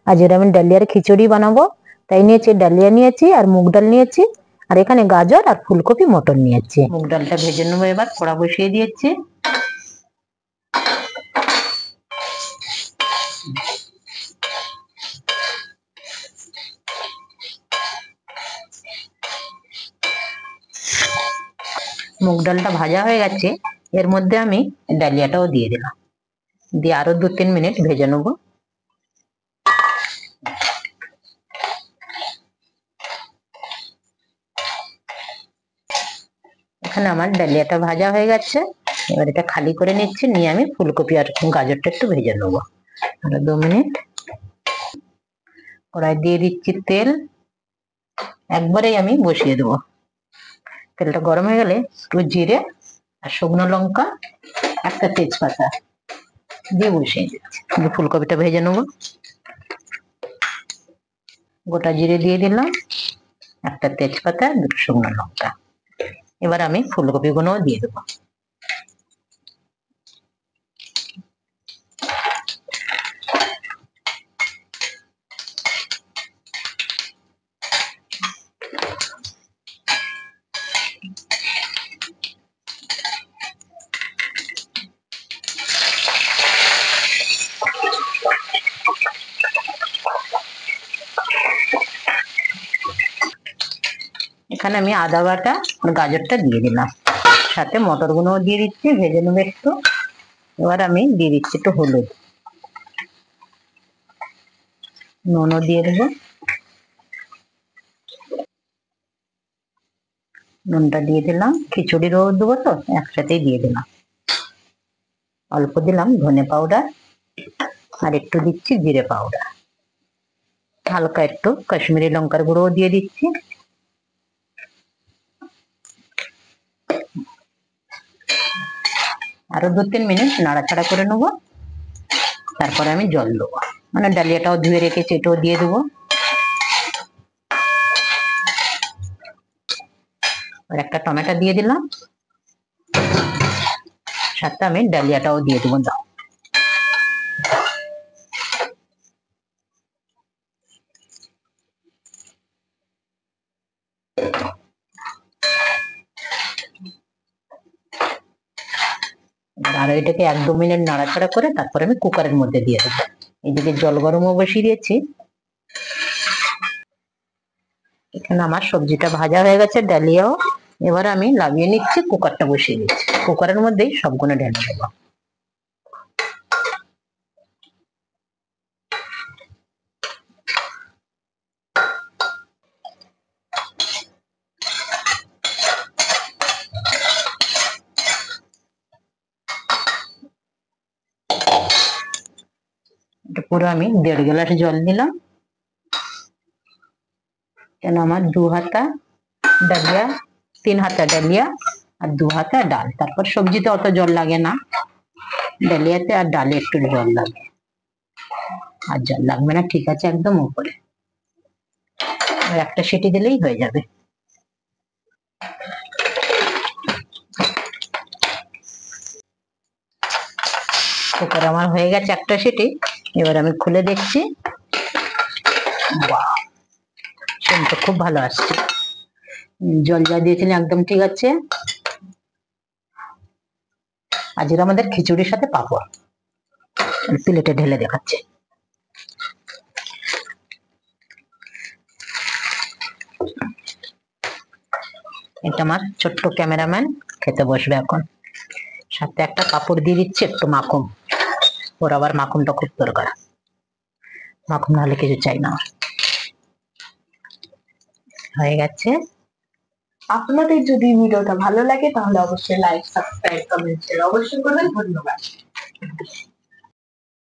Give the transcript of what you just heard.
আজকে আমি ডালিয়ার খিচুড়ি বানাবো, তাই নিয়েছি ডালিয়া নিয়েছি আর মুগ ডাল নিয়েছি, আর এখানে গাজর আর ফুলকপি মটর নিয়েছি। মুগ ডালটা ভেজে নেবো, এবার কড়া বসিয়ে দিয়েছি। মুগ ডালটা ভাজা হয়ে গেছে, এর মধ্যে আমি ডালিয়াটাও দিয়ে দিলাম, দিয়ে আরো 2-3 মিনিট ভেজে নেবো। এখানে আমার ডালিয়াটা ভাজা হয়ে গেছে, এবার এটা খালি করে নিচ্ছি, নিয়ে আমি ফুলকপি আর গাজরটা একটু ভেজে নেবো আরো 2 মিনিট। কড়াই দিয়ে দিচ্ছি তেল, একবারেই আমি বসিয়ে দেবো। তেলটা গরম হয়ে গেলে একটু জিরে আর শুকনো লঙ্কা, একটা তেজপাতা দিয়ে বসিয়ে দিচ্ছি। ফুলকপিটা ভেজে নেবো। গোটা জিরে দিয়ে দিলাম, একটা তেজপাতা, 2টো শুকনো লঙ্কা। এবার আমি ফুলকপিগুলো দিয়ে দেবো। এখানে আমি আদা বাটা গাজরটা দিয়ে দিলাম, সাথে মটর গুঁড়ো দিয়ে দিচ্ছি, ভেজে নেবো একটু। এবার আমি দিয়ে দিচ্ছি একটু হলুদ, নুনও দিয়ে দেবো। নুনটা দিয়ে দিলাম, খিচুড়িরও দেবো তো একসাথেই দিয়ে দিলাম। অল্প দিলাম ধনে পাউডার, আর একটু দিচ্ছি জিরে পাউডার, হালকা একটু কাশ্মীরি লঙ্কার গুঁড়োও দিয়ে দিচ্ছি। আরো 2-3 মিনিট নাড়াচাড়া করে নেবো, তারপরে আমি জল দেবো, মানে ডালিয়াটাও ধুয়ে রেখেছি এটাও দিয়ে দেবো। আর একটা টমেটো দিয়ে দিলাম, সাথে আমি ডালিয়াটাও দিয়ে দেবো। দাও, আর এটাকে 1-2 মিনিট নাড়াচাড়া করে তারপরে আমি কুকারের মধ্যে দিয়ে দেবো। এদিকে জল গরমও বসিয়ে দিয়েছি। এখানে আমার সবজিটা ভাজা হয়ে গেছে, ডালিয়াও। এবার আমি লাগিয়ে নিচ্ছি, কুকারটা বসিয়ে দিচ্ছি, কুকারের মধ্যেই সবগুলো ঢেলে দেবো। পুরো আমি 1.5 গ্লাস জল দিলাম, কেন আমার 2 হাতা ডালিয়া, 3 হাতা ডালিয়া আর 2 হাতা ডাল। তারপর সবজিতে অত জল লাগে না, ডালিয়াতে আর ডালে একটু জল লাগে, আর জল লাগবে না, ঠিক আছে একদম উপরে। আর একটা সিটি দিলেই হয়ে যাবে। কুকার আমার হয়ে গেছে একটা সিটি, এবার আমি খুলে দেখছি। বাহ, সেন্টটা খুব ভালো আসছে। জল যা দিয়েছিলেন একদম ঠিক আছে। আজকে আমাদের খিচুড়ির সাথে পাঁপড়, প্লেটে ঢেলে দেখাচ্ছে। এটা আমার ছোট্ট ক্যামেরাম্যান খেতে বসবে এখন, সাথে একটা কাপড় দিয়ে দিচ্ছে একটু মাখন, ওর আবার মাখনটা খুব দরকার, মাখন না হলে কিছু চাই না। হয়ে গেছে। আপনাদের যদি ভিডিওটা ভালো লাগে তাহলে অবশ্যই লাইক, সাবস্ক্রাইব, কমেন্ট, শেয়ার অবশ্যই করবেন। ধন্যবাদ।